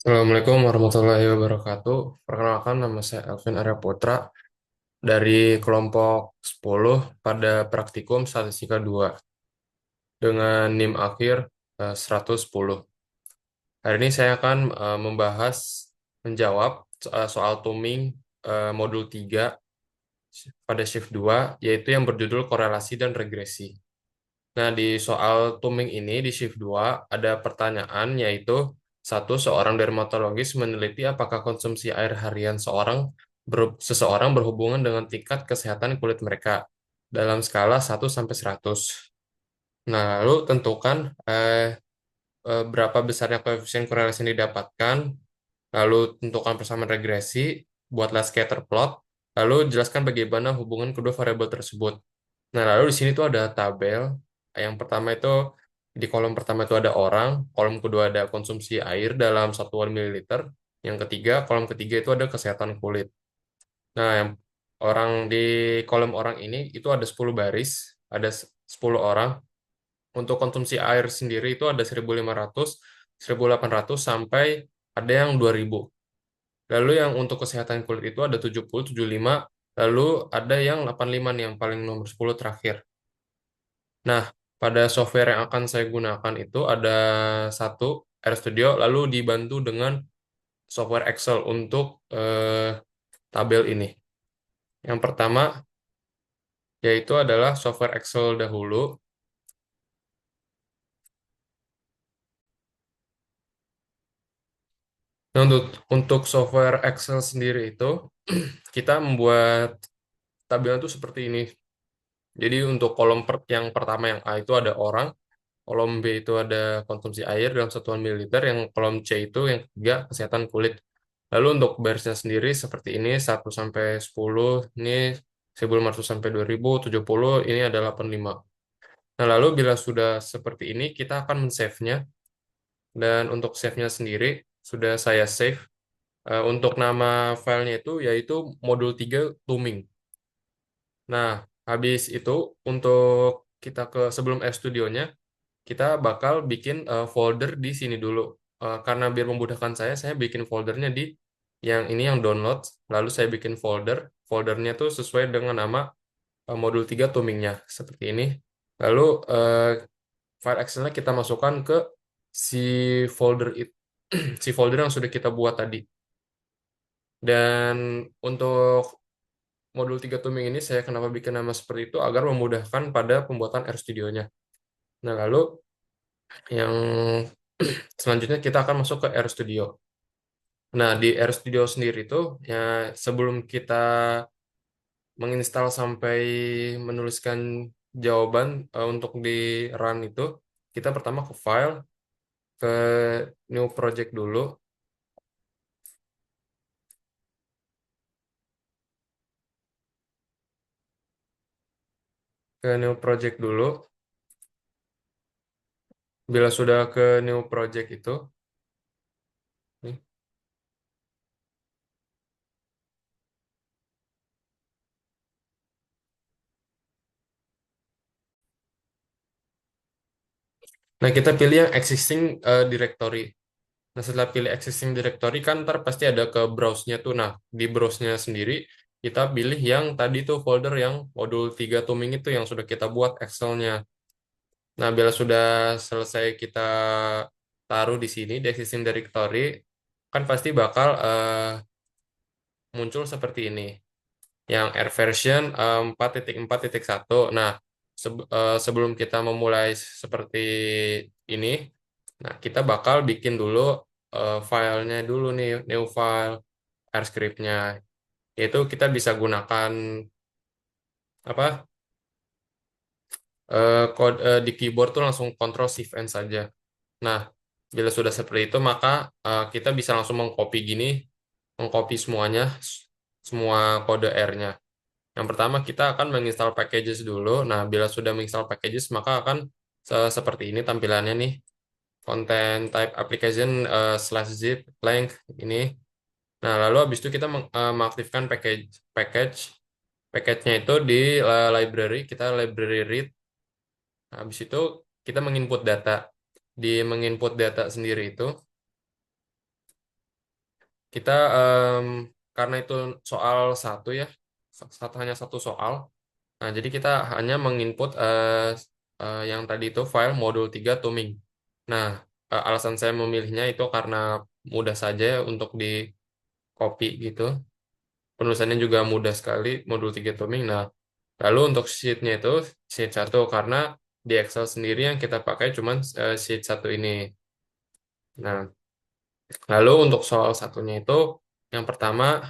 Assalamualaikum warahmatullahi wabarakatuh. Perkenalkan, nama saya Elvin Arya Putra dari kelompok 10 pada praktikum Statistika 2 dengan NIM akhir 110. Hari ini saya akan menjawab soal Turing modul 3 pada shift 2, yaitu yang berjudul korelasi dan regresi. Nah, di soal Turing ini di shift 2 ada pertanyaan, yaitu satu, seorang dermatologis meneliti apakah konsumsi air harian seseorang berhubungan dengan tingkat kesehatan kulit mereka dalam skala 1 sampai 100. Nah, lalu tentukan berapa besarnya koefisien korelasi yang didapatkan, lalu tentukan persamaan regresi, buatlah scatter plot, lalu jelaskan bagaimana hubungan kedua variabel tersebut. Nah, lalu di sini tuh ada tabel. Yang pertama itu, di kolom pertama itu ada orang, kolom kedua ada konsumsi air dalam satuan mililiter, yang ketiga, kolom ketiga itu ada kesehatan kulit. Nah, yang orang di kolom orang ini itu ada 10 baris, ada 10 orang. Untuk konsumsi air sendiri itu ada 1.500, 1.800 sampai ada yang 2.000. Lalu yang untuk kesehatan kulit itu ada 70, 75, lalu ada yang 85 nih, yang paling nomor 10 terakhir. Nah, pada software yang akan saya gunakan itu ada satu RStudio, lalu dibantu dengan software Excel untuk tabel ini. Yang pertama yaitu adalah software Excel dahulu. Nah, untuk software Excel sendiri itu kita membuat tabelnya itu seperti ini. Jadi untuk kolom yang pertama, yang A, itu ada orang, kolom B itu ada konsumsi air dalam satuan mililiter, yang kolom C itu yang ketiga kesehatan kulit. Lalu untuk barisnya sendiri seperti ini, 1 sampai 10 ini 1.500 sampai 2.000, 70 ini adalah 85. Nah, lalu bila sudah seperti ini, kita akan men-save-nya. Dan untuk save-nya sendiri, sudah saya save. Untuk nama filenya itu yaitu modul 3 Turing. Nah, habis itu untuk kita ke sebelum RStudionya, kita bakal bikin folder di sini dulu. Karena biar memudahkan saya bikin foldernya di yang ini, yang download. Lalu saya bikin foldernya tuh sesuai dengan nama modul 3 Turing-nya seperti ini. Lalu eh, file Excel-nya kita masukkan ke si folder itu, si folder yang sudah kita buat tadi. Dan untuk modul 3 Turing ini saya kenapa bikin nama seperti itu, agar memudahkan pada pembuatan RStudio-nya. Nah, lalu yang selanjutnya kita akan masuk ke RStudio. Nah, di RStudio sendiri itu ya, sebelum kita menginstal sampai menuliskan jawaban untuk di run itu, kita pertama ke file, ke new project dulu, ke new project dulu. Bila sudah ke new project itu, nih. Nah, kita pilih yang existing directory. Nah, setelah pilih existing directory kan ntar pasti ada ke browse-nya tuh. Nah, di browse-nya sendiri kita pilih yang tadi tuh folder yang modul 3 Turing itu yang sudah kita buat Excel-nya. Nah, bila sudah selesai kita taruh di sini di existing directory, kan pasti bakal muncul seperti ini. Yang R version 4.4.1. Nah, sebelum kita memulai seperti ini, nah kita bakal bikin dulu filenya dulu nih, new file R script-nya. Yaitu kita bisa gunakan apa? Di keyboard tuh langsung Ctrl Shift N saja. Nah, bila sudah seperti itu, maka kita bisa langsung mengcopy gini, mengcopy semuanya, semua kode R-nya. Yang pertama kita akan menginstal packages dulu. Nah, bila sudah menginstal packages, maka akan seperti ini tampilannya nih. Content type application /zip length ini. Nah, lalu habis itu kita mengaktifkan package. Package-nya itu di library, kita library read. Nah, habis itu kita menginput data. Di menginput data sendiri itu, Kita karena itu soal satu ya, hanya satu soal. Nah, jadi kita hanya menginput yang tadi itu file modul 3 Tuming. Nah, alasan saya memilihnya itu karena mudah saja untuk di copy gitu. Penulisannya juga mudah sekali, modul 3 Tuming. Nah, lalu untuk sheet-nya itu sheet satu karena di Excel sendiri yang kita pakai cuman sheet satu ini. Nah, lalu untuk soal satunya itu yang pertama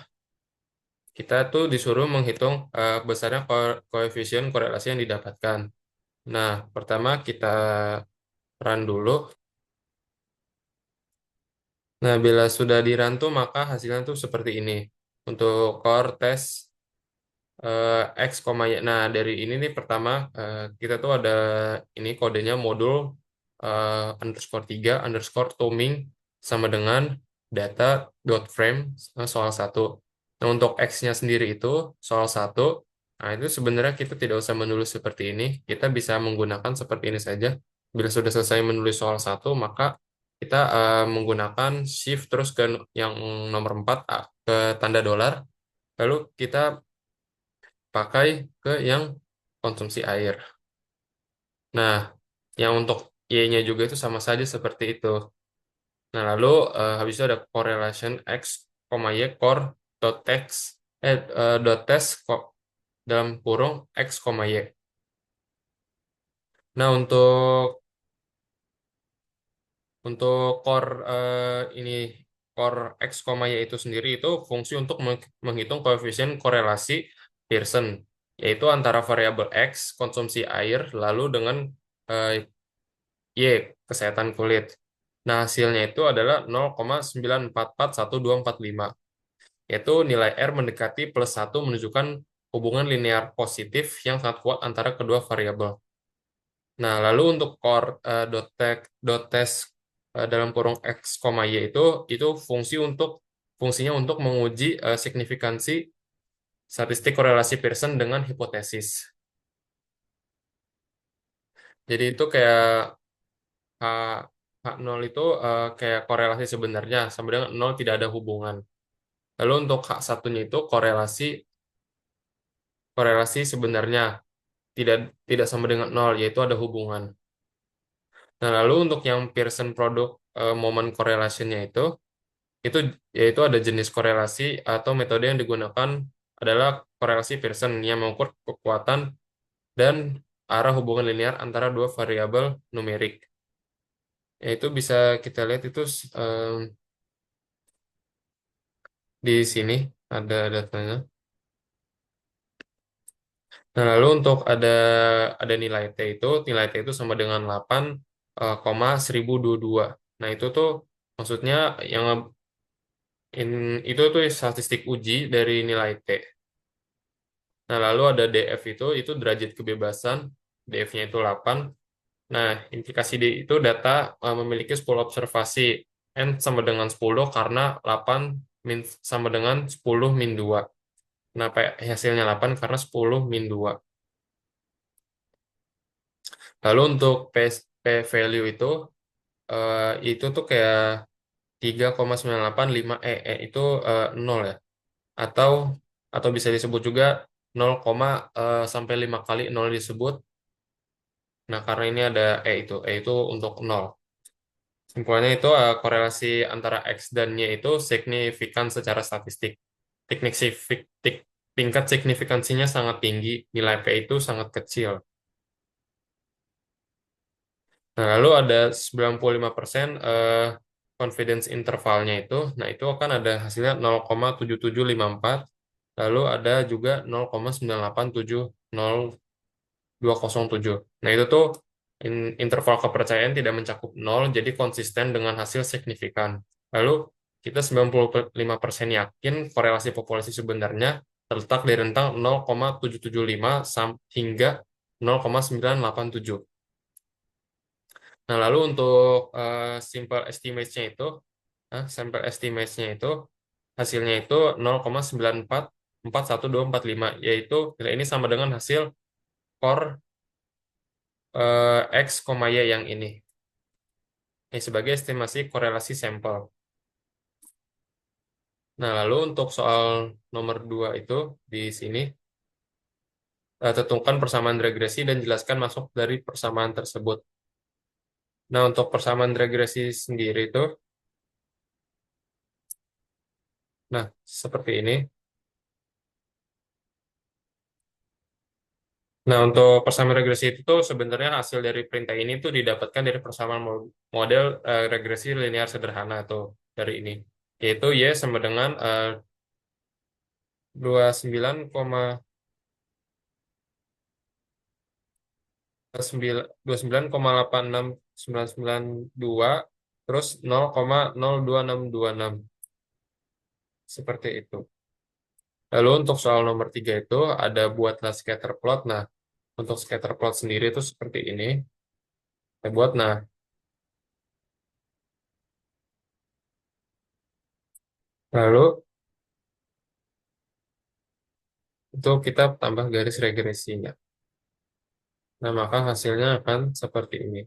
kita tuh disuruh menghitung besarnya koefisien korelasi yang didapatkan. Nah, pertama kita run dulu. Nah, bila sudah di run tuh maka hasilnya tuh seperti ini. Untuk core test X, Y. Nah, dari ini nih pertama kita tuh ada ini kodenya modul underscore 3 underscore toming sama dengan data dot frame soal satu. Nah, untuk X-nya sendiri itu soal satu. Nah, itu sebenarnya kita tidak usah menulis seperti ini. Kita bisa menggunakan seperti ini saja. Bila sudah selesai menulis soal satu, maka kita menggunakan shift terus ke yang nomor 4 ke tanda dolar. Lalu kita pakai ke yang konsumsi air. Nah, yang untuk Y-nya juga itu sama saja seperti itu. Nah, lalu habis itu ada correlation X, Y, core, dot text, dot test, dalam kurung X, Y. Nah, untuk core ini core X, Y itu sendiri itu fungsi untuk menghitung koefisien korelasi Pearson, yaitu antara variabel X, konsumsi air, lalu dengan eh, Y, kesehatan kulit. Nah, hasilnya itu adalah 0,9441245, yaitu nilai R mendekati plus 1 menunjukkan hubungan linear positif yang sangat kuat antara kedua variabel. Nah, lalu untuk core dot test dalam kurung X, Y itu fungsinya untuk menguji signifikansi statistik korelasi Pearson dengan hipotesis. Jadi itu kayak H, H0 itu kayak korelasi sebenarnya sama dengan nol tidak ada hubungan. Lalu untuk H1-nya itu korelasi korelasi sebenarnya tidak tidak sama dengan nol yaitu ada hubungan. Nah, lalu untuk yang Pearson product moment correlation-nya itu yaitu ada jenis korelasi atau metode yang digunakan adalah korelasi Pearson yang mengukur kekuatan dan arah hubungan linear antara dua variabel numerik. Yaitu bisa kita lihat itu di sini ada datanya. Nah, lalu untuk ada nilai T itu sama dengan 8, 1022. Nah, itu tuh maksudnya yang itu tuh statistik uji dari nilai T. Nah, lalu ada DF itu derajat kebebasan, DF-nya itu 8. Nah, implikasi D itu data memiliki 10 observasi. N sama dengan 10 karena 8 sama dengan 10 min 2. Kenapa hasilnya 8? Karena 10 min 2. Lalu untuk P value itu tuh kayak 3,9855 itu 0 ya. Atau bisa disebut juga 0, sampai 5 kali 0 disebut. Nah, karena ini ada E itu untuk 0. Kesimpulannya itu korelasi antara X dan Y itu signifikan secara statistik. Teknik tingkat signifikansinya sangat tinggi, nilai P itu sangat kecil. Nah, lalu ada 95% confidence intervalnya itu. Nah, itu akan ada hasilnya 0,7754. Lalu ada juga 0,9870207. Nah, itu tuh interval kepercayaan tidak mencakup nol, jadi konsisten dengan hasil signifikan. Lalu kita 95% yakin korelasi populasi sebenarnya terletak di rentang 0,775 hingga 0,987. Nah, lalu untuk simple estimate-nya sample estimate-nya itu hasilnya itu 0,9441245, yaitu nilai ini sama dengan hasil core X, Y yang ini. Ini sebagai estimasi korelasi sampel. Nah, lalu untuk soal nomor 2 itu di sini, tentukan persamaan regresi dan jelaskan masuk dari persamaan tersebut. Nah, untuk persamaan regresi sendiri itu, nah, seperti ini. Nah, untuk persamaan regresi itu tuh sebenarnya hasil dari perintah ini tuh didapatkan dari persamaan model regresi linear sederhana tuh dari ini. Yaitu Y sama dengan 29,89 terus 0,02626 seperti itu. Lalu untuk soal nomor 3 itu ada buatlah scatter plot. Nah, untuk scatter plot sendiri itu seperti ini. Saya buat, nah, lalu itu kita tambah garis regresinya. Nah, maka hasilnya akan seperti ini.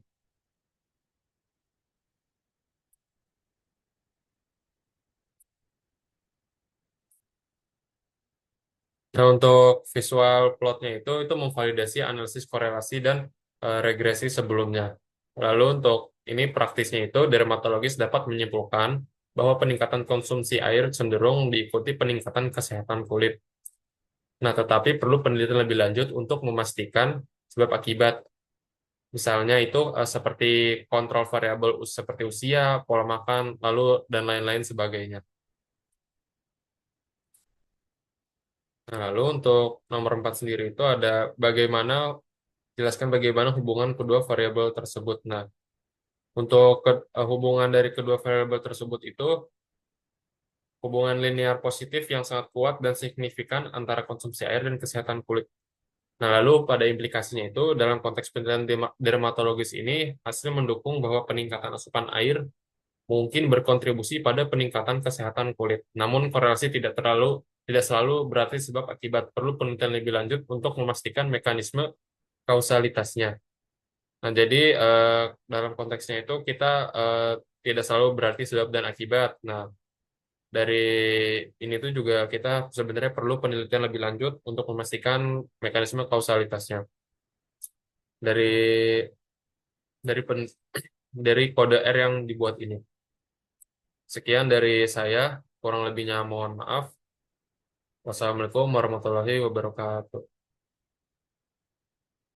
Nah, untuk visual plotnya itu memvalidasi analisis korelasi dan regresi sebelumnya. Lalu untuk ini praktisnya itu dermatologis dapat menyimpulkan bahwa peningkatan konsumsi air cenderung diikuti peningkatan kesehatan kulit. Nah, tetapi perlu penelitian lebih lanjut untuk memastikan sebab akibat. Misalnya itu seperti kontrol variabel seperti usia, pola makan, lalu dan lain-lain sebagainya. Nah, lalu untuk nomor 4 sendiri itu ada bagaimana jelaskan bagaimana hubungan kedua variabel tersebut. Nah, untuk hubungan dari kedua variabel tersebut itu hubungan linear positif yang sangat kuat dan signifikan antara konsumsi air dan kesehatan kulit. Nah, lalu pada implikasinya itu dalam konteks penelitian dermatologis ini hasil mendukung bahwa peningkatan asupan air mungkin berkontribusi pada peningkatan kesehatan kulit. Namun korelasi tidak selalu berarti sebab akibat. Perlu penelitian lebih lanjut untuk memastikan mekanisme kausalitasnya. Nah, jadi dalam konteksnya itu kita tidak selalu berarti sebab dan akibat. Nah, dari ini tuh juga kita sebenarnya perlu penelitian lebih lanjut untuk memastikan mekanisme kausalitasnya. Dari dari pen, dari kode R yang dibuat ini. Sekian dari saya, kurang lebihnya mohon maaf. Wassalamualaikum warahmatullahi wabarakatuh.